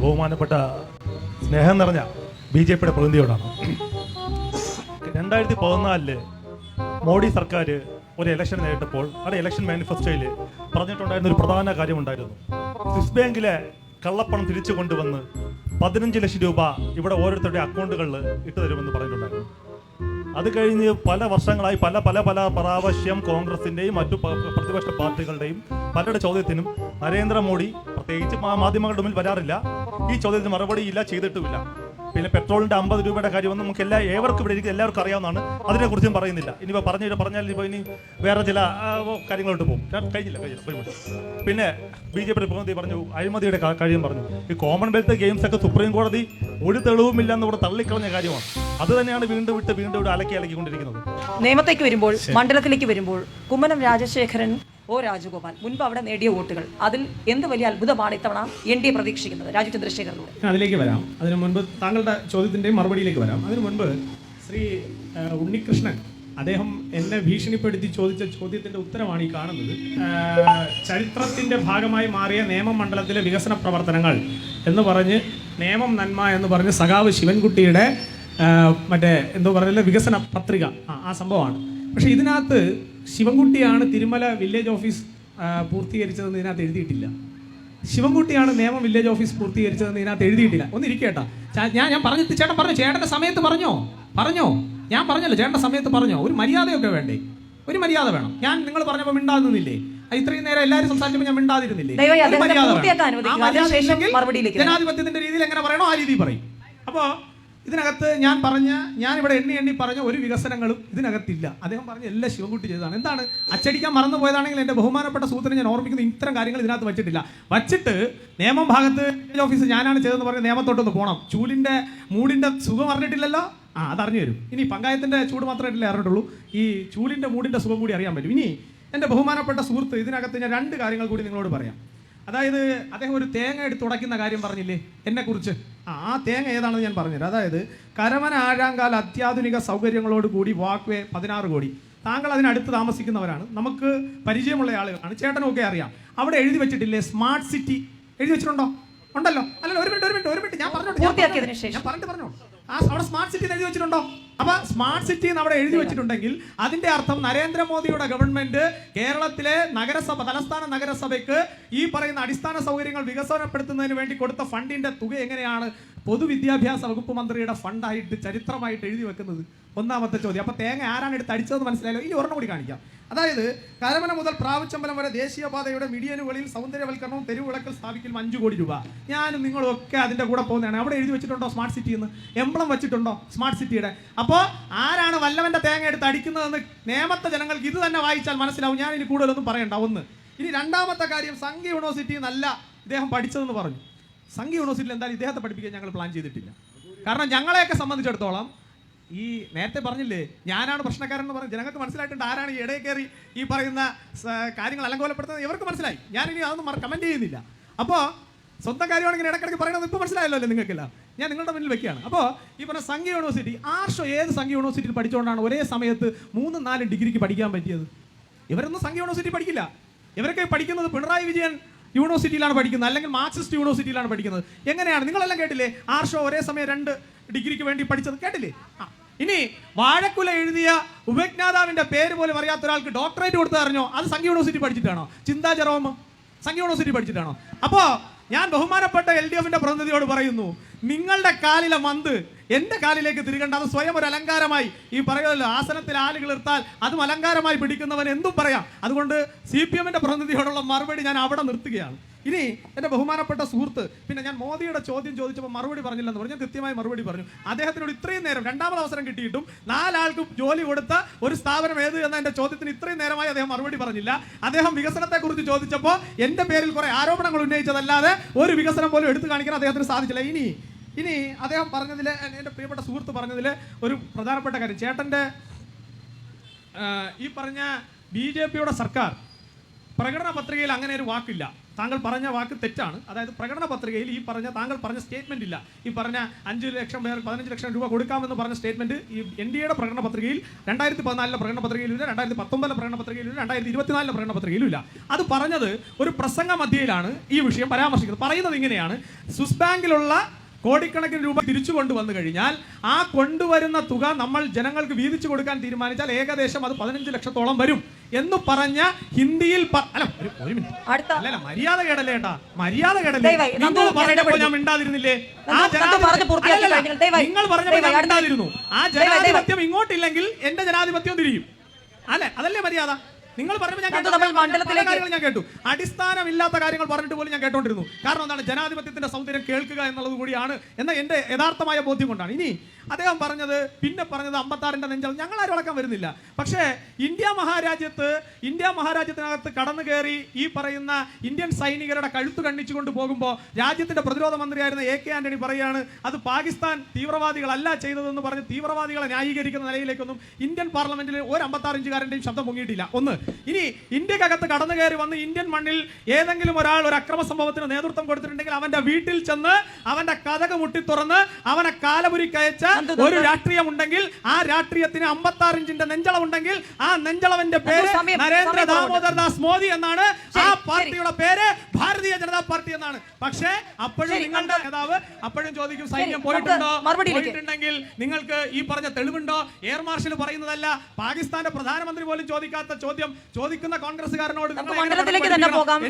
ബഹുമാനപ്പെട്ട സ്നേഹം നിറഞ്ഞ BJP പ്രതിനിധിയോടാണ്. 2014 മോഡി സർക്കാർ ഒരു ഇലക്ഷൻ നേരിട്ടപ്പോൾ അവിടെ ഇലക്ഷൻ മാനിഫെസ്റ്റോയിൽ പറഞ്ഞിട്ടുണ്ടായിരുന്ന ഒരു പ്രധാന കാര്യമുണ്ടായിരുന്നു. സ്വിസ് ബാങ്കിലെ കള്ളപ്പണം തിരിച്ചു കൊണ്ടുവന്ന് 15 ലക്ഷം രൂപ ഇവിടെ ഓരോരുത്തരുടെ അക്കൗണ്ടുകളിൽ ഇട്ടു തരുമെന്ന് പറഞ്ഞിട്ടുണ്ടായിരുന്നു. അത് കഴിഞ്ഞ് പല വർഷങ്ങളായി പല പ്രാവശ്യം കോൺഗ്രസിൻ്റെയും മറ്റു പ്രതിപക്ഷ പാർട്ടികളുടെയും പലരുടെ ചോദ്യത്തിനും നരേന്ദ്രമോദി പ്രത്യേകിച്ച് മാധ്യമങ്ങളുടെ മുന്നിൽ വരാറില്ല. ഈ ചോദ്യത്തിന് മറുപടിയില്ല, ചെയ്തിട്ടുമില്ല. പിന്നെ പെട്രോളിൻ്റെ 50 രൂപയുടെ കാര്യമൊന്നും നമുക്ക് ഏവർക്കും ഇവിടെ ഇരിക്കും, എല്ലാവർക്കും അറിയാവുന്നതാണ്. അതിനെക്കുറിച്ചും പറയുന്നില്ല. ഇനിയിപ്പോൾ പറഞ്ഞാൽ ഇപ്പോൾ ഇനി വേറെ ചില കാര്യങ്ങളോട്ട് പോകും. കഴിഞ്ഞില്ല. പിന്നെ BJP പ്രതിനിധി പറഞ്ഞു, അഴിമതിയുടെ കാര്യം പറഞ്ഞു. ഈ കോമൺവെൽത്ത് ഗെയിംസ് ഒക്കെ സുപ്രീം കോടതി ഒരു തെളിവുമില്ല എന്നിവിടെ തള്ളിക്കളഞ്ഞ കാര്യമാണ്. അത് തന്നെയാണ് വീണ്ടും അലക്കിക്കൊണ്ടിരിക്കുന്നത്. നിയമത്തേക്ക് വരുമ്പോൾ, മണ്ഡലത്തിലേക്ക് വരുമ്പോൾ കുമ്മനം രാജശേഖരൻ, രാജഗോപാൽ മുൻപ് അവിടെ നേടിയ വോട്ടുകൾ, അതിൽ എന്ത് വലിയ അത്ഭുതമാണ് ഇത്തവണ NDA പ്രതീക്ഷിക്കുന്നത്? രാജു ചന്ദ്രശേഖരനോട് അതിലേക്ക് വരാം. അതിനു മുൻപ് താങ്കളുടെ ചോദ്യത്തിൻ്റെയും മറുപടിയിലേക്ക് വരാം. അതിനു മുൻപ് ശ്രീ ഉണ്ണികൃഷ്ണൻ അദ്ദേഹം എന്നെ ഭീഷണിപ്പെടുത്തി ചോദിച്ച ചോദ്യത്തിൻ്റെ ഉത്തരമാണ് ഈ കാണുന്നത്. ചരിത്രത്തിൻ്റെ ഭാഗമായി മാറിയ നേമമണ്ഡലത്തിലെ വികസന പ്രവർത്തനങ്ങൾ എന്ന് പറഞ്ഞ്, നേമം നന്മ എന്ന് പറഞ്ഞ് സഖാവ് ശിവൻകുട്ടിയുടെ എന്തോ പറഞ്ഞില്ല വികസന പത്രിക, ആ സംഭവമാണ്. പക്ഷേ ഇതിനകത്ത് ശിവൻകുട്ടിയാണ് തിരുമല വില്ലേജ് ഓഫീസ് പൂർത്തീകരിച്ചതെന്ന് ഇതിനകത്ത് എഴുതിയിട്ടില്ല. ശിവൻകുട്ടിയാണ് നേമം വില്ലേജ് ഓഫീസ് പൂർത്തീകരിച്ചതെന്ന് ഇതിനകത്ത് എഴുതിയിട്ടില്ല. ഒന്നിരിക്കേട്ടാ, ഞാൻ പറഞ്ഞിട്ട് ചേട്ടൻ പറഞ്ഞു, ചേട്ടൻ്റെ സമയത്ത് പറഞ്ഞോ, ഞാൻ പറഞ്ഞല്ലോ, ചേട്ടൻ്റെ സമയത്ത് പറഞ്ഞോ. ഒരു മര്യാദയൊക്കെ വേണ്ടേ? ഒരു മര്യാദ വേണം. ഞാൻ നിങ്ങൾ പറഞ്ഞപ്പോൾ മിണ്ടാകുന്നില്ലേ? ഇത്രയും നേരം എല്ലാവരും സംസാരിച്ചപ്പോൾ ഞാൻ മിണ്ടാതിരുന്നില്ലേ? ജനാധിപത്യത്തിന്റെ രീതിയിൽ എങ്ങനെ പറയണോ ആ രീതിയിൽ പറയും. അപ്പോൾ ഇതിനകത്ത് ഞാനിവിടെ എണ്ണി പറഞ്ഞ ഒരു വികസനങ്ങളും ഇതിനകത്തില്ല. അദ്ദേഹം പറഞ്ഞ എല്ലാ ശിവൻകുട്ടി ചെയ്തതാണ്. എന്താണ് അച്ചടിക്കാൻ മറന്നു പോയതാണെങ്കിൽ എൻ്റെ ബഹുമാനപ്പെട്ട സുഹൃത്തിനെ ഞാൻ ഓർമ്മിക്കുന്ന ഇത്തരം കാര്യങ്ങൾ ഇതിനകത്ത് വച്ചിട്ട് നേമം ഭാഗത്ത് ഓഫീസ് ഞാനാണ് ചെയ്തതെന്ന് പറഞ്ഞ് നേമത്തോട്ടൊന്ന് പോകണം. മൂടിൻ്റെ സുഖം അറിഞ്ഞിട്ടില്ലല്ലോ, അതറിഞ്ഞു വരും. ഇനി പങ്കായത്തിൻ്റെ ചൂട് മാത്രമായിട്ടല്ലേ അറിഞ്ഞിട്ടുള്ളൂ, ഈ ചൂലിൻ്റെ മൂടിൻ്റെ സുഖം കൂടി അറിയാൻ പറ്റും. ഇനി എൻ്റെ ബഹുമാനപ്പെട്ട സുഹൃത്ത് ഇതിനകത്ത് ഞാൻ 2 കാര്യങ്ങൾ കൂടി നിങ്ങളോട് പറയാം. അതായത് അദ്ദേഹം ഒരു തേങ്ങ എടുത്ത് ഉടയ്ക്കുന്ന കാര്യം പറഞ്ഞില്ലേ എന്നെക്കുറിച്ച്, ആ തേങ്ങ ഏതാണെന്ന് ഞാൻ പറഞ്ഞുതരാം. അതായത് കരമന ആഴാങ്കാല അത്യാധുനിക സൗകര്യങ്ങളോട് കൂടി വാക്വേ 16 കോടി. താങ്കൾ അതിനടുത്ത് താമസിക്കുന്നവരാണ്, നമുക്ക് പരിചയമുള്ള ആളുകളാണ്, ചേട്ടനൊക്കെ അറിയാം. അവിടെ എഴുതി വെച്ചിട്ടില്ലേ സ്മാർട്ട് സിറ്റി? എഴുതി വെച്ചിട്ടുണ്ടോ? ഉണ്ടല്ലോ. അല്ലല്ലോ, ഒരു മിനിറ്റ് ഞാൻ പറഞ്ഞോളൂ. അവിടെ സ്മാർട്ട് സിറ്റി എഴുതി വെച്ചിട്ടുണ്ടോ? അപ്പൊ സ്മാർട്ട് സിറ്റി എന്ന് അവിടെ എഴുതി വെച്ചിട്ടുണ്ടെങ്കിൽ അതിന്റെ അർത്ഥം നരേന്ദ്രമോദിയുടെ ഗവൺമെന്റ് കേരളത്തിലെ തലസ്ഥാന നഗരസഭയ്ക്ക് ഈ പറയുന്ന അടിസ്ഥാന സൗകര്യങ്ങൾ വികസനപ്പെടുത്തുന്നതിന് വേണ്ടി കൊടുത്ത ഫണ്ടിന്റെ തുക എങ്ങനെയാണ് പൊതുവിദ്യാഭ്യാസ വകുപ്പ് മന്ത്രിയുടെ ഫണ്ടായിട്ട് ചരിത്രമായിട്ട് എഴുതി വെക്കുന്നത്? ഒന്നാമത്തെ ചോദ്യം. അപ്പൊ തേങ്ങ ആരാണ് എടുത്ത് അടിച്ചതെന്ന് മനസ്സിലായല്ലോ. ഇനി ഒരെണ്ണം കൂടി കാണിക്കാം. അതായത് കരമന മുതൽ പ്രാവുച്ചമ്പലം വരെ ദേശീയപാതയുടെ മിഡിയനുകളിൽ സൗന്ദര്യവൽക്കരണവും തെരുവിളക്കൽ സ്ഥാപിക്കൽ 5 കോടി രൂപ. ഞാനും നിങ്ങളും ഒക്കെ അതിന്റെ കൂടെ പോകുന്നതാണ്. അവിടെ എഴുതി വെച്ചിട്ടുണ്ടോ സ്മാർട്ട് സിറ്റി എന്ന്? എംബ്ലം വെച്ചിട്ടുണ്ടോ സ്മാർട്ട് സിറ്റിയുടെ? അപ്പോൾ ആരാണ് വല്ലവന്റെ തേങ്ങ എടുത്ത് അടിക്കുന്നതെന്ന് നേമത്തെ ജനങ്ങൾക്ക് ഇത് തന്നെ വായിച്ചാൽ മനസ്സിലാവും. ഞാൻ ഇനി കൂടുതലൊന്നും പറയണ്ട. ഒന്ന്. ഇനി രണ്ടാമത്തെ കാര്യം, സംഘ യൂണിവേഴ്സിറ്റി എന്നല്ല ഇദ്ദേഹം പഠിച്ചതെന്ന് പറഞ്ഞു. സംഘ യൂണിവേഴ്സിറ്റിയിൽ എന്തായാലും ഇദ്ദേഹത്തെ പഠിപ്പിക്കാൻ ഞങ്ങൾ പ്ലാൻ ചെയ്തിട്ടില്ല. കാരണം ഞങ്ങളെയൊക്കെ സംബന്ധിച്ചിടത്തോളം ഈ നേരത്തെ പറഞ്ഞില്ലേ ഞാനാണ് പ്രശ്നക്കാരെന്ന് പറഞ്ഞ് ജനങ്ങൾക്ക് മനസ്സിലായിട്ടുണ്ട് ആരാണ് ഈ ഇടയിൽ കയറി ഈ പറയുന്ന കാര്യങ്ങൾ അലങ്കോലപ്പെടുത്തുന്നത്. ഇവർക്ക് മനസ്സിലായി. ഞാനിനി അതൊന്നും കമൻറ്റ് ചെയ്യുന്നില്ല. അപ്പോൾ സ്വന്തം കാര്യമാണെങ്കിൽ ഇടയ്ക്കിടയ്ക്ക് പറയണത് ഇപ്പോൾ മനസ്സിലായല്ലോ അല്ലേ നിങ്ങൾക്കില്ല? ഞാൻ നിങ്ങളുടെ മുന്നിൽ വെക്കുകയാണ്. അപ്പോൾ ഈ പറഞ്ഞ സംഘ യൂണിവേഴ്സിറ്റി, ആർഷോ ഏത് സംഘ യൂണിവേഴ്സിറ്റിയിൽ പഠിച്ചുകൊണ്ടാണ് ഒരേ സമയത്ത് 3-4 ഡിഗ്രിക്ക് പഠിക്കാൻ പറ്റിയത്? ഇവരൊന്നും സംഘ യൂണിവേഴ്സിറ്റി പഠിക്കില്ല. ഇവരൊക്കെ പഠിക്കുന്നത് പിണറായി വിജയൻ യൂണിവേഴ്സിറ്റിയിലാണ് പഠിക്കുന്നത്, അല്ലെങ്കിൽ മാർക്സിസ്റ്റ് യൂണിവേഴ്സിറ്റിയിലാണ് പഠിക്കുന്നത്. എങ്ങനെയാണ്? നിങ്ങളെല്ലാം കേട്ടില്ലേ ആർഷോ ഒരേ സമയം 2 ഡിഗ്രിക്ക് വേണ്ടി പഠിച്ചത്? കേട്ടില്ലേ? ഇനി വാഴക്കുല എഴുതിയ ഉപജ്ഞാതാവിന്റെ പേര് പോലും അറിയാത്ത ഒരാൾക്ക് ഡോക്ടറേറ്റ് കൊടുത്ത് അറിഞ്ഞോ? അത് സംഘ യൂണിവേഴ്സിറ്റി പഠിച്ചിട്ടാണോ? ചിന്താ ജെറോം സംഘ യൂണിവേഴ്സിറ്റി പഠിച്ചിട്ടാണോ? അപ്പോൾ ഞാൻ ബഹുമാനപ്പെട്ട LDFന്റെ പ്രതിനിധിയോട് പറയുന്നു, നിങ്ങളുടെ കാലിലെ മന്ത് എൻ്റെ കാലിലേക്ക് തിരികണ്ട. അത് സ്വയം ഒരു അലങ്കാരമായി, ഈ പറയുമല്ലോ ആസനത്തിൽ ആലുകൾ ഇർത്താൽ അതും അലങ്കാരമായി പിടിക്കുന്നവൻ എന്തും പറയാം. അതുകൊണ്ട് CPMന്റെ പ്രതിനിധിയോടുള്ള മറുപടി ഞാൻ അവിടെ നിർത്തുകയാണ്. ഇനി എൻ്റെ ബഹുമാനപ്പെട്ട സുഹൃത്ത്, പിന്നെ ഞാൻ മോദിയുടെ ചോദ്യം ചോദിച്ചപ്പോൾ മറുപടി പറഞ്ഞില്ലെന്ന് പറഞ്ഞു. ഞാൻ കൃത്യമായി മറുപടി പറഞ്ഞു. അദ്ദേഹത്തിനോട് ഇത്രയും നേരം 2ാമത് അവസരം കിട്ടിയിട്ടും 4 ആൾക്കും ജോലി കൊടുത്ത ഒരു സ്ഥാപനം ഏത് എന്ന എൻ്റെ ചോദ്യത്തിന് ഇത്രയും നേരമായി അദ്ദേഹം മറുപടി പറഞ്ഞില്ല. അദ്ദേഹം വികസനത്തെക്കുറിച്ച് ചോദിച്ചപ്പോൾ എൻ്റെ പേരിൽ കുറേ ആരോപണങ്ങൾ ഉന്നയിച്ചതല്ലാതെ ഒരു വികസനം പോലും എടുത്തു കാണിക്കാൻ അദ്ദേഹത്തിന് സാധിച്ചില്ല. ഇനി അദ്ദേഹം പറഞ്ഞതിൽ, എൻ്റെ പ്രിയപ്പെട്ട സുഹൃത്ത് പറഞ്ഞതിൽ ഒരു പ്രധാനപ്പെട്ട കാര്യം, ചേട്ടൻ്റെ ഈ പറഞ്ഞ BJPയുടെ സർക്കാർ പ്രകടന പത്രികയിൽ അങ്ങനെ ഒരു വാക്കില്ല. താങ്കൾ പറഞ്ഞ വാക്ക് തെറ്റാണ്. അതായത് പ്രകടന പത്രികയിൽ ഈ പറഞ്ഞ താങ്കൾ പറഞ്ഞ സ്റ്റേറ്റ്മെന്റ് ഇല്ല. ഈ പറഞ്ഞ 5 ലക്ഷം പേർ 15 ലക്ഷം രൂപ കൊടുക്കാമെന്ന് പറഞ്ഞ സ്റ്റേറ്റ്മെന്റ് ഈ NDAയുടെ പ്രകടന പത്രികയിൽ 2014 പ്രകടന പത്രികയിലില്ല, 2019 പ്രകടന പത്രികയിലില്ല, 2024 പ്രകടന പത്രികയിലും. അത് പറഞ്ഞത് ഒരു പ്രസംഗ മധ്യയിലാണ് ഈ വിഷയം പരാമർശിക്കുന്നത്. പറയുന്നത് ഇങ്ങനെയാണ്: സ്വിസ് ബാങ്കിലുള്ള കോടിക്കണക്കിന് രൂപ തിരിച്ചു കൊണ്ടുവന്നു കഴിഞ്ഞാൽ ആ കൊണ്ടുവരുന്ന തുക നമ്മൾ ജനങ്ങൾക്ക് വീതിച്ചു കൊടുക്കാൻ തീരുമാനിച്ചാൽ ഏകദേശം അത് 15 ലക്ഷത്തോളം വരും എന്ന് പറഞ്ഞ ഹിന്ദിയിൽ ഒരു മിനിറ്റ് അല്ല മര്യാദ കേടല്ലേ ഏട്ടാ, മര്യാദ കേടല്ലേ. നിങ്ങൾ പറഞ്ഞപ്പോൾ ഞാൻ മിണ്ടാതിരുന്നില്ലേ? നിങ്ങൾ പറഞ്ഞപ്പോൾ ഞാൻ മിണ്ടാതിരുന്നു. ആ ജനാധിപത്യം ഇങ്ങോട്ടില്ലെങ്കിൽ എന്റെ ജനാധിപത്യം തിരിയും അല്ലെ? അതല്ലേ മര്യാദ? നിങ്ങൾ പറഞ്ഞപ്പോൾ ഞാൻ കേട്ടു. അടിസ്ഥാനമില്ലാത്ത കാര്യങ്ങൾ പറഞ്ഞിട്ട് പോലും ഞാൻ കേട്ടോണ്ടിരുന്നു. കാരണം എന്താണ്? ജനാധിപത്യത്തിന്റെ സൗന്ദര്യം കേൾക്കുക എന്നുള്ളത് കൂടിയാണ് എന്ന എന്റെ യഥാർത്ഥമായ ബോധ്യം കൊണ്ടാണ്. ഇനി അദ്ദേഹം പറഞ്ഞത് 56ന്റെ നെഞ്ചൽ ഞങ്ങൾ ആരും അളക്കാൻ വരുന്നില്ല. പക്ഷേ ഇന്ത്യ മഹാരാജ്യത്തിനകത്ത് കടന്നു കയറി ഈ പറയുന്ന ഇന്ത്യൻ സൈനികരുടെ കഴുത്ത് കണ്ണിച്ചുകൊണ്ട് പോകുമ്പോൾ രാജ്യത്തിന്റെ പ്രതിരോധ മന്ത്രിയായിരുന്ന AK ആന്റണി പറയാണ് അത് പാകിസ്ഥാൻ തീവ്രവാദികളല്ല ചെയ്തതെന്ന് പറഞ്ഞ് തീവ്രവാദികളെ ന്യായീകരിക്കുന്ന നിലയിലേക്കൊന്നും ഇന്ത്യൻ പാർലമെന്റിൽ ഒരു 56-കാരന്റെയും ശബ്ദം പൊങ്ങിയിട്ടില്ല. ഒന്ന്, ഇനി ഇന്ത്യക്കകത്ത് കടന്നു കയറി വന്ന് ഇന്ത്യൻ മണ്ണിൽ ഏതെങ്കിലും ഒരാൾ ഒരു അക്രമ സംഭവത്തിന് നേതൃത്വം കൊടുത്തിട്ടുണ്ടെങ്കിൽ അവന്റെ വീട്ടിൽ ചെന്ന് അവന്റെ കതക് മുട്ടി തുറന്ന് അവനെ കാലപുരിക്കയച്ച ഒരു രാഷ്ട്രീയം ഉണ്ടെങ്കിൽ ആ രാഷ്ട്രീയത്തിന് 56 ഇഞ്ചിന്റെ നെഞ്ചളം ഉണ്ടെങ്കിൽ ആ നെഞ്ചളവന്റെ പേര് നരേന്ദ്ര ദാമോദർ ദാസ് മോദി എന്നാണ്. ആ പാർട്ടിയുടെ പേര് ഭാരതീയ ജനതാ പാർട്ടി എന്നാണ്. പക്ഷേ അപ്പോഴും നിങ്ങളുടെ നേതാവ് അപ്പോഴും ചോദിക്കും സൈന്യം പോയിട്ടുണ്ടെങ്കിൽ നിങ്ങൾക്ക് ഈ പറഞ്ഞ തെളിവുണ്ടോ? എയർ മാർഷൽ പറയുന്നതല്ല, പാകിസ്ഥാന്റെ പ്രധാനമന്ത്രി പോലും ചോദിക്കാത്ത ചോദ്യം ചോദിക്കുന്ന കോൺഗ്രസ്സുകാരനോട് മണ്ഡലത്തിലേക്ക് തന്നെ പോകാം.